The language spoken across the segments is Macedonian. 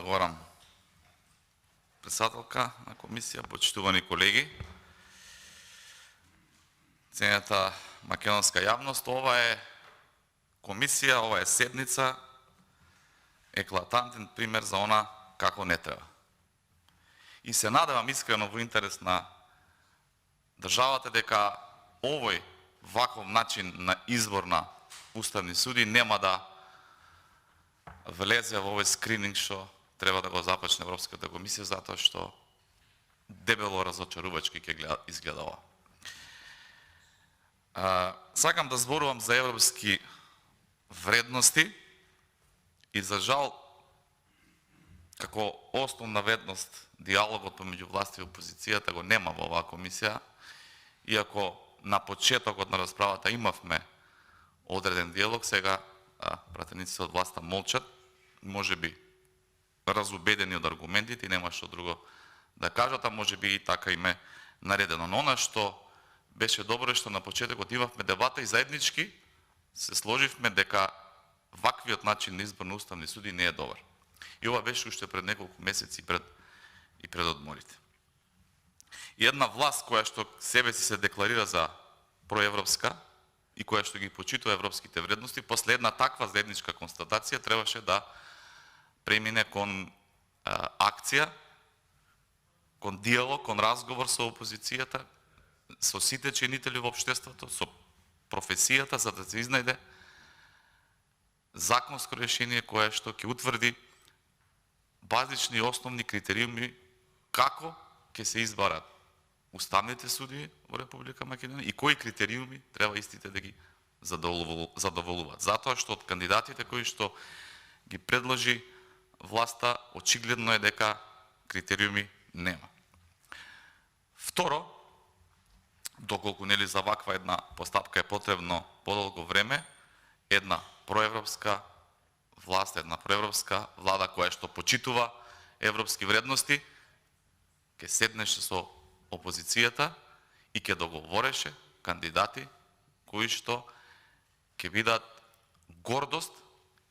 Благодарам, председателка на комисија, почитувани колеги. Ценета македонска јавност, ова е комисија, ова е седница, еклатантен пример за она како не треба. И се надевам искрено во интерес на државата дека овој ваков начин на избор на уставни суди нема да влезе во овој скрининг што треба да го започне Европската комисија, затоа што дебело разочарувачки ќе изгледа ова. Сакам да зборувам за европски вредности и за жал како основна вредност диалогот помеѓу власта и опозицијата го нема во оваа комисија, иако на почетокот на расправата имавме одреден диалог, сега пратениците од власта молчат, можеби разубедени од аргументите и нема што друго да кажат, а можеби и така им е наредено. Но она што беше добро е што на почетокот имавме дебата и заеднички се сложивме дека ваквиот начин на избор на уставни суди не е добар. И ова беше уште пред неколку месеци пред одморите. И една власт која што себе си се декларира за проевропска и која што ги почитува европските вредности, после една таква заедничка констатација требаше да премине кон акција, кон диалог, кон разговор со опозицијата, со сите чинители во општеството, со професијата, за да се изнајде законско решение кое што ќе утврди базични и основни критериуми како ќе се избарат уставните судии во Република Македонија и кои критериуми треба истите да ги задоволуваат. Затоа што од кандидатите кои што ги предложи власта, очигледно е дека критериуми нема. Второ, доколку нели за ваква една постапка е потребно подолго време, една проевропска власт, една проевропска влада која што почитува европски вредности, ќе седнеше со опозицијата и ќе договореше кандидати кои што ќе бидат гордост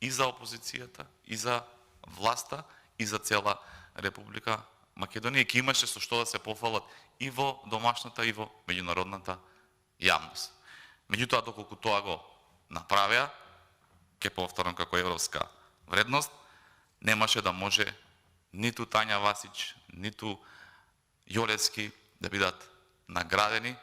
и за опозицијата, и за власта, и за цела Република Македонија, ќе имаше со што да се пофалат и во домашната, и во меѓународната јавност. Меѓутоа, доколку тоа го направеа, ќе повторам како европска вредност, немаше да може ниту Тања Васич, ниту Јолевски да бидат наградени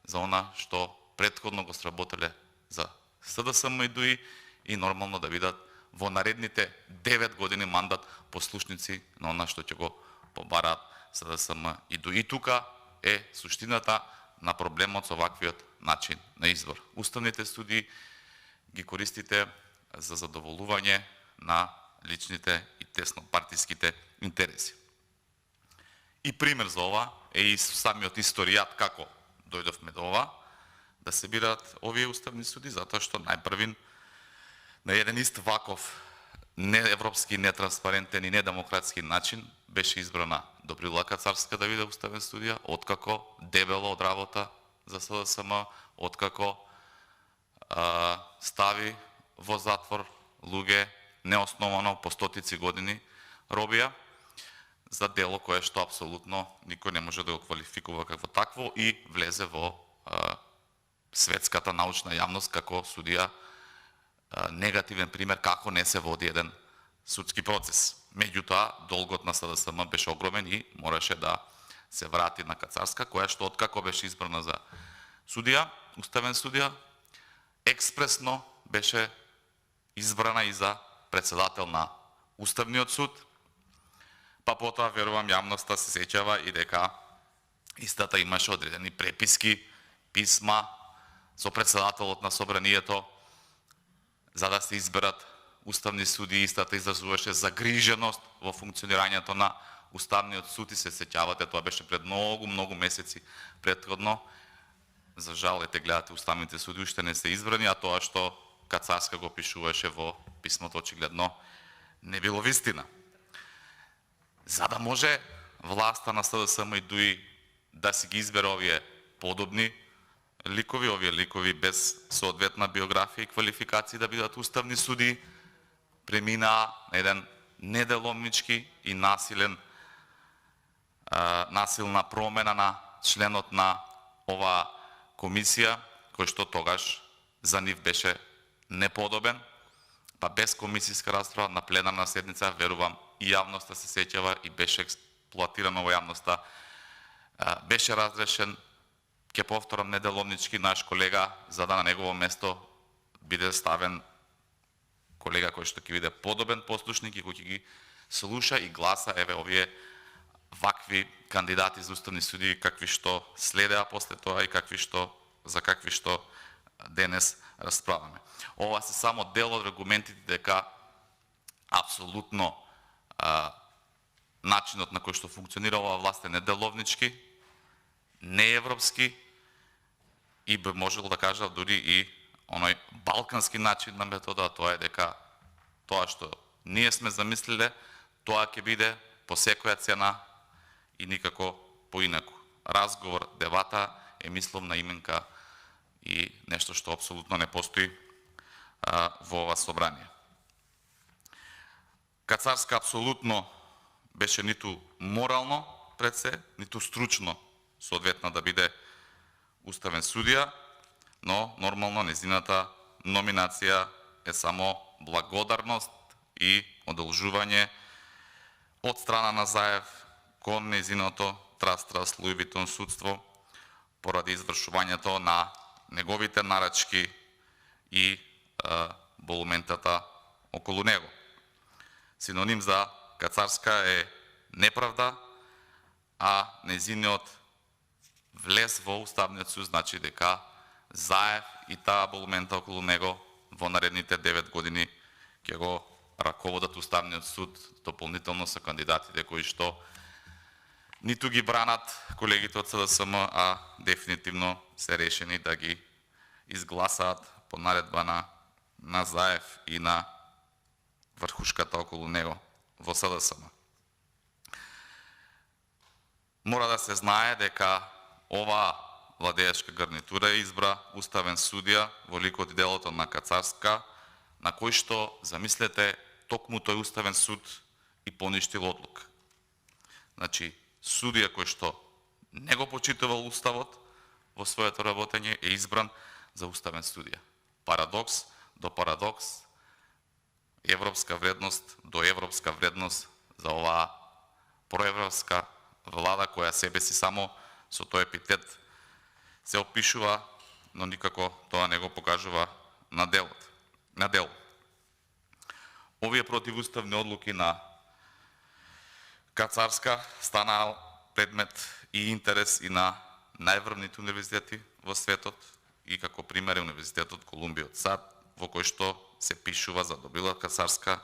за она што претходно го сработеле за СДСМ и ДУИ и нормално да бидат во наредните 9 години мандат послушници на она што ќе го побараат СДСМ и ДУИ. И тука е суштината на проблемот со ваквиот начин на избор. Уставните судии ги користите за задоволување на личните и теснопартиските интереси. И пример за ова е и самиот историјат како дојдовме до ова, да се бират овие уставни суди, затоа што најпрвин на еден ист ваков неевропски, нетранспарентен и недемократски начин беше избрана Добрила Кацарска да биде уставен судија, откако дебело од работа за СДСМ, откако стави во затвор луѓе неосновано по стотици години робија за дело кое што апсолутно никој не може да го квалификува како такво и влезе во светската научна јавност како судија негативен пример како не се води еден судски процес. Меѓутоа, долгот на СДСМ беше огромен и мораше да се врати на Кацарска, која што откако беше избрана за судија, уставен судија, експресно беше избрана и за председател на Уставниот суд, па потоа верувам јавноста се сеќава и дека истата имаше одредени преписки, писма со председателот на собранието за да се изберат уставни судии. Истата изразуваше загриженост во функционирањето на Уставниот суд и се сеќавате, тоа беше пред многу месеци претходно. За жал, ете гледате, уставните суди уште не се избрани, а тоа што Кацарска го пишуваше во писмото очигледно не било вистина. За да може власта на СДСМ и ДУИ да си ги избере овие подобни ликови, овие ликови без соодветна биографија и квалификации да бидат уставни суди, преминаа на еден неделомнички и насилна промена на членот на оваа комисија, кој што тогаш за нив беше неподобен, па без комисијска расправа на пленарна седница, верувам и јавноста се сеќава и беше експлоатирано во јавноста, беше разрешен, ќе повторам, неделомнички наш колега, за да на негово место биде ставен колега кој што ќе биде подобен послушник и кој ќе ги слуша и гласа еве овие вакви кандидати за уставни судии какви што следеа после тоа и за какви што денес расправаме. Ова се само дел од аргументите дека апсолутно начинот на кој што функционира оваа власт е неделовнички, неевропски и би можел да кажа дури и оној балкански начин на метода, тоа е дека тоа што ние сме замислиле, тоа ќе биде по секоја цена и никако поинаку. Разговор, дебата е мисловна именка и нешто што апсолутно не постои во ова собрание. Кацарска апсолутно беше ниту морално пред се, ниту стручно соодветна да биде уставен судија, но нормално незината номинација е само благодарност и одолжување од страна на Заев кон незиното Трас Луи Витон судство поради извршувањето на неговите нарачки и болументата околу него. Синоним за Кацарска е неправда, а незиниот влез во Уставниот суд значи дека Заев и таа болумента околу него во наредните 9 години ќе го раководат Уставниот суд, дополнително со кандидатите кои што ниту ги бранат колегите од СДСМ, а дефинитивно се решени да ги изгласаат по наредба на Заев и на врхушката околу него во СДСМ. Мора да се знае дека оваа владеачка гарнитура избра уставен судија во ликот и делото на Кацарска, на кој што, замислете, токму тој уставен суд и поништил одлука. Значи, судија кој што не го почитувал уставот во своето работење е избран за уставен судија. Парадокс до парадокс, европска вредност до европска вредност за оваа проевропска влада која себе си само со тој епитет се опишува, но никако тоа не го покажува на дело. Овие противуставни одлуки на Кацарска станаа предмет и интерес и на најврвните универзитети во светот и како пример е Универзитетот Колумбија од САД, во кој што се пишува за Добрила Кацарска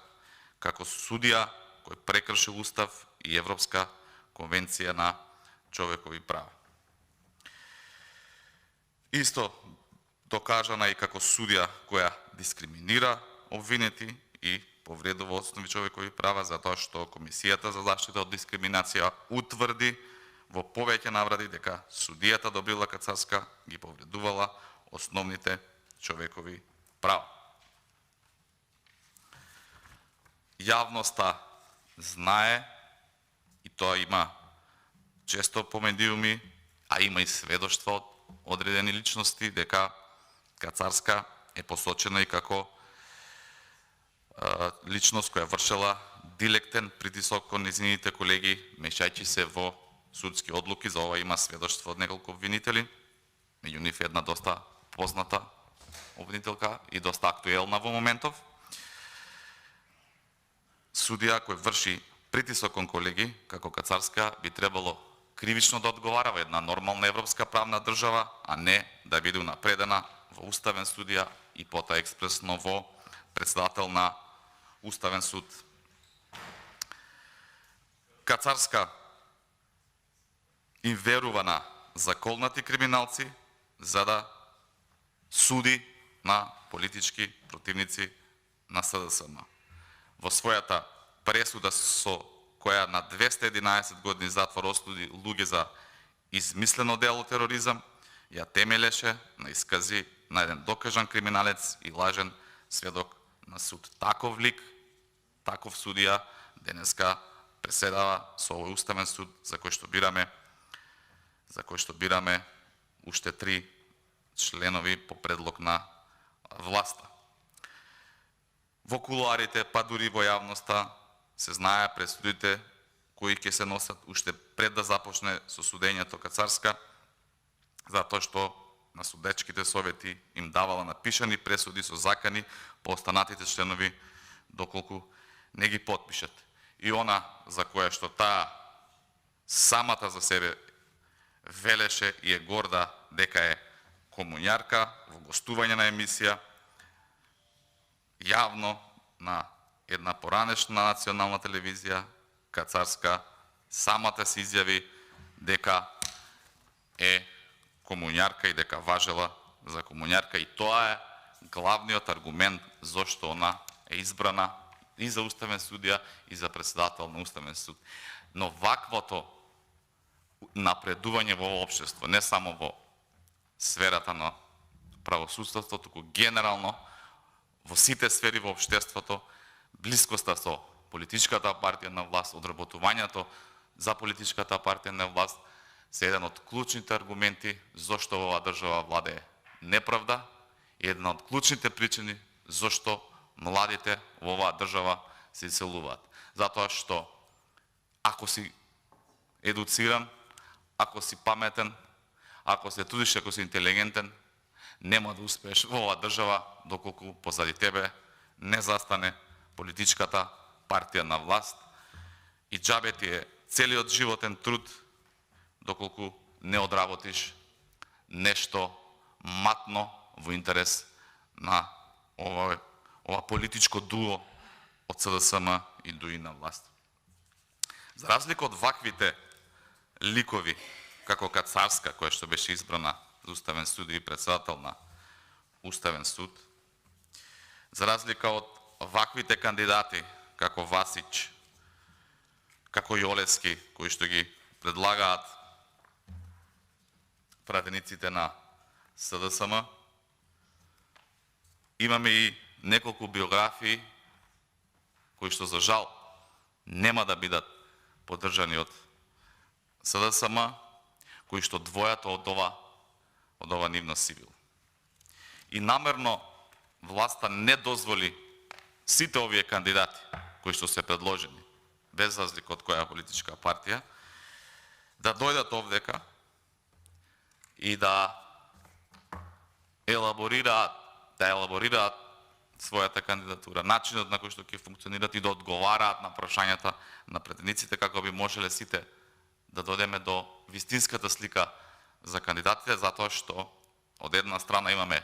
како судија кој прекршил устав и Европска конвенција на човекови права. Исто докажана и како судија која дискриминира обвинети и повредува основни човекови права, затоа што Комисијата за заштита од дискриминација утврди во повеќе навради дека судијата Добрила Кацарска ги повредувала основните човекови права. Јавноста знае, и тоа има често по медиуми, а има и сведоштва од одредени личности, дека Кацарска е посочена и како личност која вршела директен притисок кон незините колеги, мешајќи се во судски одлуки. За ова има сведоштво од неколку обвинители, меѓу нив една доста позната обвинителка и доста актуелна во моментов. Судија кој врши притисок кон колеги, како Кацарска, би требало кривично да одговара во една нормална европска правна држава, а не да биде унапредена во уставен судија и потоа експресно во председател на Уставен суд. Кацарска им верува на заколнати криминалци за да суди на политички противници на СДСМ. Во својата пресуда со која на 211 години затвор осуди луѓе за измислено дело тероризам, ја темелеше на искази на еден докажан криминалец и лажен сведок на суд. Таков лик, таков судија денеска преседава со овој уставен суд за кој што бираме уште 3 членови по предлог на власта. Во кулуарите, па дури во јавноста, се знае пресудите кои ќе се носат уште пред да започне со судењето Кацарска, затоа што на судечките совети им давала напишани пресуди со закани по останатите членови доколку не ги потпишат. И она за која што таа самата за себе велеше и е горда дека е комуњарка, во гостување на емисија, јавно на една поранешна национална телевизија, Кацарска, самата се изјави дека е комуњарка и дека важела за комуњарка, и тоа е главниот аргумент зошто она е избрана и за уставен судија и за председател на уставен суд. Но ваквото напредување во општество, не само во сферата на правосудството, туку генерално во сите сфери во општеството, блискоста со политичката партија на власт, одработувањето за политичката партија на власт, се еден од клучните аргументи зошто оваа држава владее неправда и една од клучните причини зошто младите во оваа држава се иселуваат. Затоа што ако си едуциран, ако си паметен, ако се трудиш, ако си интелигентен, нема да успееш во оваа држава доколку позади тебе не застане политичката партија на власт и џабе ти е целиот животен труд доколку не одработиш нешто матно во интерес на ова политичко дуо од СДСМ и ДУИ на власт. За разлика од ваквите ликови, како Кацарска, која што беше избрана за уставен суд и председател на уставен суд, за разлика од ваквите кандидати, како Васич, како Јолевски, кои што ги предлагаат пратениците на СДСМ, имаме и неколку биографии кои што за жал нема да бидат поддржани од СДСМ, кои што двојат од ова нивно сивил. И намерно власта не дозволи сите овие кандидати кои што се предложени, без разлика од која политичка партија, да дојдат овдека и да елаборираат својата кандидатура, начинот на кој што ќе функционираат и да одговараат на прашањата на претениците, како би можеле сите да додеме до вистинската слика за кандидатите, затоа што од една страна имаме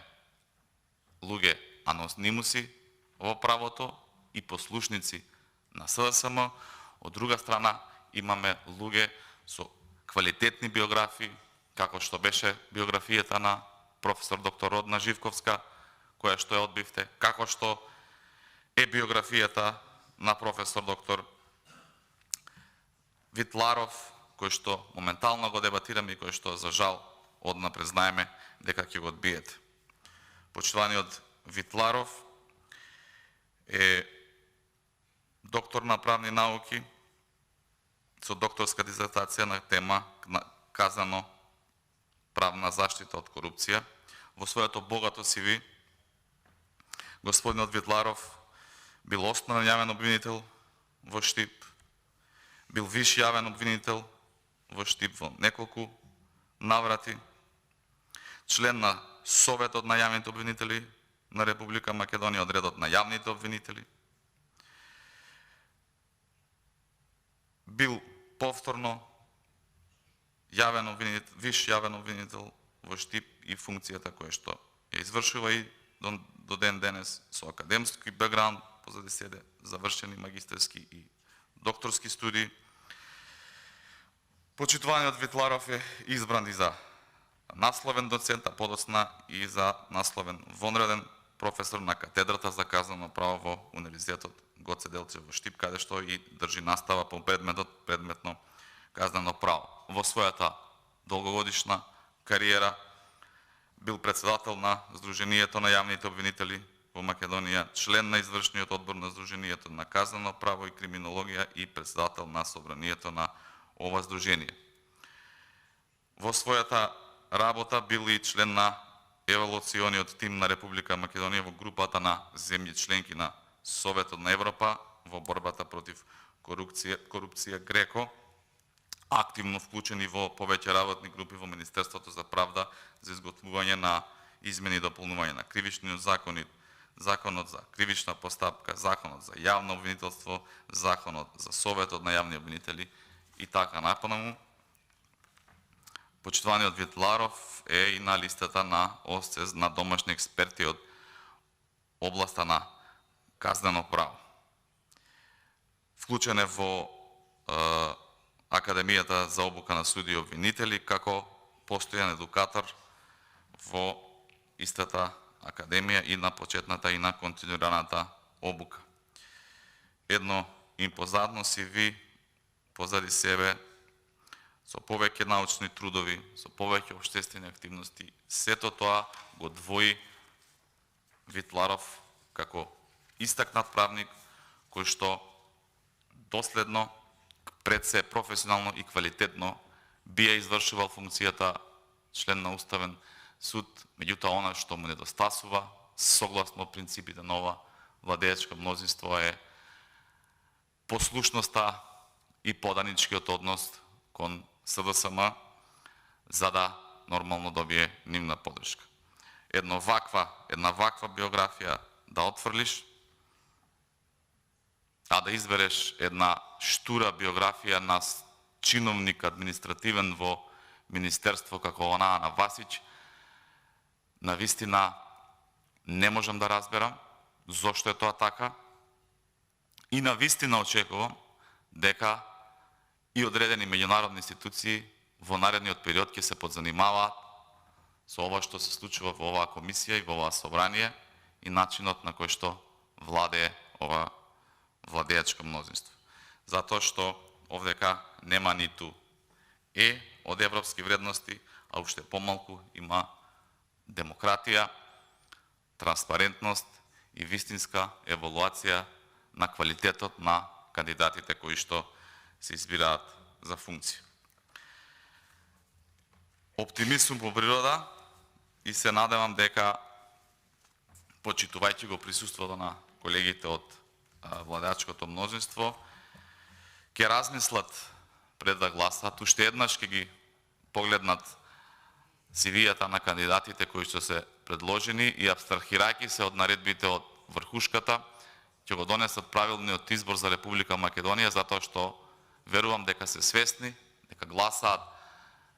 луѓе анонимуси во правото и послушници на СДСМ, од друга страна имаме луѓе со квалитетни биографии, како што беше биографијата на професор доктор Родна Живковска, која што ја одбивте, како што е биографијата на професор доктор Витларов, кој што моментално го дебатираме и кој што за жал одна признаеме дека ќе го одбиете. Почитуваниот Витларов е доктор на правни науки со докторска дизертација на тема казано правна заштита од корупција. Во своето богато CV господинот Витларов бил основен јавен обвинител во Штип, бил виш јавен обвинител во Штип во неколку наврати, член на Советот на јавните обвинители на Република Македонија, од редот на јавните обвинители, бил повторно виш јавен обвинител во Штип и функцијата која што ја извршува и до ден денес со академски бекграунд, позади седе завршени магистерски и докторски студии. Почитуваниот Витларов е избран и за насловен доцент, а подоцна и за насловен вонреден професор на катедрата за казнено право во Универзитетот Гоце Делчев во Штип, каде што и држи настава по предметно казнено право. Во својата долгогодишна кариера бил председател на Сдруженијето на јавните обвинители во Македонија, член на извршниот одбор на Сдруженијето на казнено право и криминологија и претседател на собранието на ова сдружение. Во својата работа бил и член на евалуациониот тим на Република Македонија во групата на земји членки на Советот на Европа во борбата против корупција ГРЕКО, активно вклучени во повеќе работни групи во Министерството за правда за изготвување на измени и дополнување на кривичниот закони, Законот за кривична постапка, Законот за јавно обвинителство, Законот за Советот на јавни обвинители и така напонаму. Почитуваниот Ветларов е и на листата на ОСЦЕ на домашни експерти од областа на казнено право. Вклучен е во Академијата за обука на суди и обвинители како постојан едукатор во истата академија и на почетната и на континуираната обука. Едно импозантно CV позади себе, со повеќе научни трудови, со повеќе општествени активности, сето тоа го двои Ветларов како истакнат правник кој што доследно, пред се професионално и квалитетно би ја извршувал функцијата член на Уставен суд, меѓутоа она што му недостасува, согласно принципите на ова владеечко мнозинство, е послушноста и поданичкиот однос кон СДСМ, за да нормално добие нивна поддршка. Една ваква биографија да отфрлиш, а да избереш една штура биографија на чиновник административен во Министерство како онаа на Васич, навистина не можам да разберам зошто е тоа така и навистина очекувам дека и одредени меѓународни институции во наредниот период ќе се подзанимаваат со ова што се случува во оваа комисија и во оваа собрание и начинот на кој што владее ова владеечко мнозинство. Затоа што овдека нема ниту од европски вредности, а уште помалку има демократија, транспарентност и вистинска евалуација на квалитетот на кандидатите кои што се избираат за функција. Оптимист сум по природа и се надевам дека, почитувајќи го присуството на колегите од владеачкото мнозинство, ќе размислат пред да гласат, уште еднаш ќе ги погледнат CV-јата на кандидатите кои што се предложени и абстрахирајќи се од наредбите од врхушката, ќе го донесат правилниот избор за Република Македонија, затоа што верувам дека се свесни, дека гласаат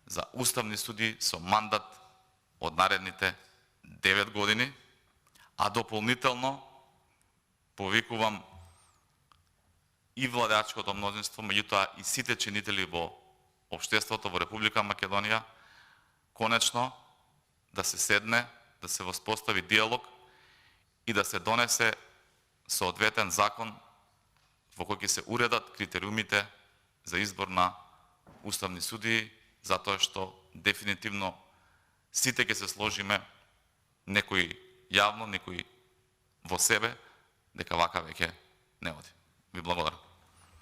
за уставни суди со мандат од наредните 9 години, а дополнително повикувам и владеачкото мнозинство, меѓутоа и сите чинители во општеството во Република Македонија, конечно да се седне, да се воспостави диалог и да се донесе соодветен закон во кој ќе се уредат критериумите за избор на уставни судии, затоа што дефинитивно сите ќе се сложиме, некои јавно, некои во себе, дека вака веќе не оди. Ви благодарам.